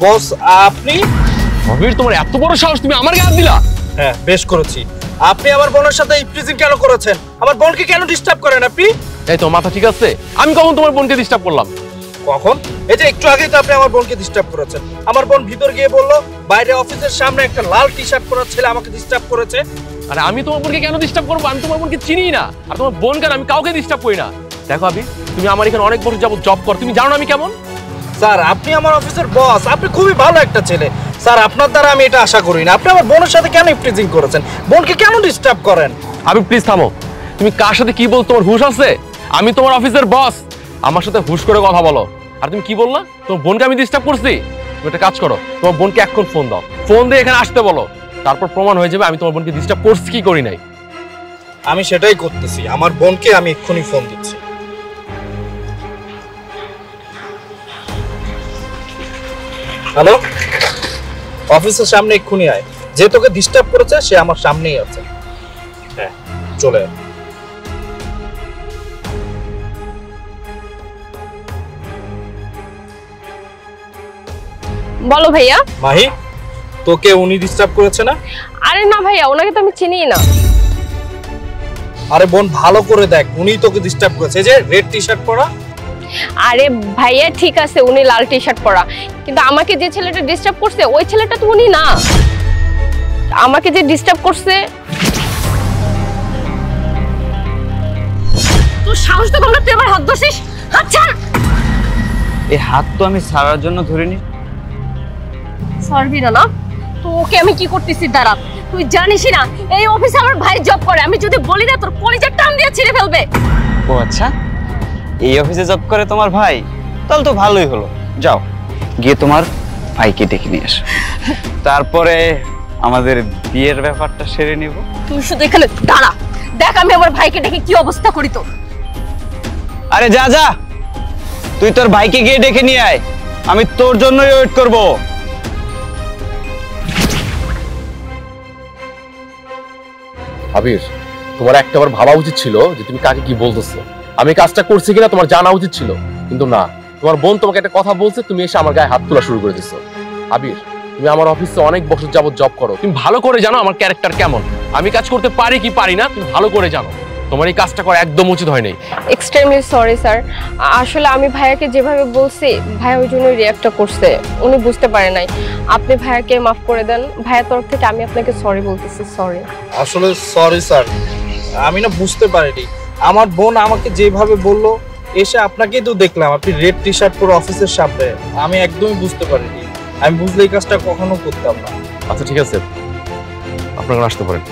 বস আপনি? আবির, তোমার এত বড় সাহস, তুমি আমার গায়ে হাত দিলা? হ্যাঁ, বেশ করেছি। আপনি আমার বোনের সাথে ইফটিজিং কেন করেছেন? আমার বোনকে কেন ডিস্টার্ব করেন আপনি? এই তো মাথা ঠিক আছে? আমি কখন তোমার বোনকে ডিস্টার্ব করলাম? কখন? এই যে একটু আগেই তো আপনি আমার বোনকে ডিস্টার্ব করেছেন। আমার বোন ভিতর গিয়ে বললো বাইরে অফিসের সামনে একটা লাল টি-শার্ট পরা ছেলে আমাকে ডিস্টার্ব করেছে। আরে আমি তোমার বোনকে কেন ডিস্টার্ব করবো? আমি তোমার বোনকে চিনি না। আর তোমার বোন কেন? আমি কাউকে ডিস্টার্ব করি না। দেখো আবির, তুমি আমার এখানে অনেক বছর যাবত জব কর, তুমি জানো না আমি কেমন। স্যার, আপনি আমার অফিসের বস, আপনি খুবই ভালো একটা ছেলে। স্যার, আপনার দ্বারা আমি এটা আশা করি না। আপনি আমার বোনের সাথে কেন ইফটিজিং করেছেন? বোনকে কেন ডিস্টার্ব করেন? আবির প্লিজ থামো। তুমি কার সাথে কি বল, তোমার হুঁশ আছে? আমি তোমার অফিসের বস, আমার সাথে হুঁশ করে কথা বলো। আর তুমি কি বললা? তোমার বোনকে আমি ডিস্টার্ব করছি? তুমি একটা কাজ করো, তোমার বোনকে এখন ফোন দাও, ফোন দিয়ে এখানে আসতে বলো, তারপর প্রমাণ হয়ে যাবে আমি তোমার বোনকে ডিস্টার্ব করছি কি করি নাই। আমি সেটাই করতেছি, আমার বোনকে আমি এক্ষুনি ফোন দিচ্ছি। হ্যালো, অফিসের সামনে এক্ষুনি আয়। যে তোকে ডিস্টার্ব করেছে সে আমার সামনেই আছে। হ্যাঁ, চলে আয়। বলো ভাইয়া। মাহি, তোকে উনি ডিস্টার্ব করেছে না? আরে না ভাইয়া, ওনাকে তো আমি চিনিই না। আরে বোন, ভালো করে দেখ, উনি তোকে ডিস্টার্ব করেছে। এই যে রেড টি-শার্ট পরা। আরে ভাইয়া ঠিক আছে, উনি লাল টি শার্ট পরা, কিন্তু আমাকে যে ছেলেটা ডিস্টার্ব করছে ওই ছেলেটা তো উনি না। আমাকে যে ডিস্টার্ব করছে, তোর সাহস তো কম না, তুই আমার হাত ধরছিস? হাত ছাড়। এই হাত তো আমি ছাড়ার জন্য ধরিনি। সরবি না? তোকে আমি কি করতেছি দাঁড়া। তুই জানিসই না এই অফিসে আমার ভাই জব করে, আমি যদি বলি না তোর কলিজার টান দিয়ে ছিঁড়ে ফেলবে। ও আচ্ছা, এই অফিসে জব করে তোমার ভাই? তাহলে তো ভালোই হলো। যাও গিয়ে তোমার ভাইকে ডেকে নিয়ে আসো, তারপরে আমাদের বিয়ের ব্যাপারটা সেরে নিব। তুই শুধু এখানে দাঁড়া, দেখ আমি আমার ভাইকে ডেকে কি অবস্থা করি তোর। আরে যা যা, তুই তোর ভাইকে গিয়ে ডেকে নিয়ে আয়, আমি তোর জন্যই ওয়েট করব। আবির, তোমার একটাবার ভাবা উচিত ছিল যে তুমি কাকে কি বলতেছো। আমি কাজটা করছি কিনা তোমার জানা উচিত ছিল, কিন্তু না, তোমার বোন তোমাকে একটা কথা বলছে, তুমি এসে আমার গায়ে হাত তোলা শুরু করে দিছো। আবির, তুমি আমার অফিসে অনেক বছর যাবত জব করো, তুমি ভালো করে জানো আমার ক্যারেক্টার কেমন, আমি কাজ করতে পারি কি পারি না তুমি ভালো করে জানো। তোমার এই কাজটা করা একদম উচিত হয়নি। এক্সট্রিমলি সরি স্যার, আসলে আমি ভাইয়াকে যেভাবে বলছি ভাইয়া ওই জন্য রিঅ্যাক্টটা করছে, উনি বুঝতে পারে নাই। আপনি ভাইয়াকে মাফ করে দেন, ভাইয়ার তরফ থেকে আমি আপনাকে সরি বলতেছি। সরি। আসলে সরি স্যার, আমি না বুঝতে পারিনি। আমার বোন আমাকে যেভাবে বললো, এসে আপনাকেই তো দেখলাম আপনি রেড টি-শার্ট পরে অফিসের সামনে, আমি একদমই বুঝতে পারিনি। আমি বুঝলে এই কাজটা কখনো করতাম না। আচ্ছা ঠিক আছে, আপনারা আসতে পারেন।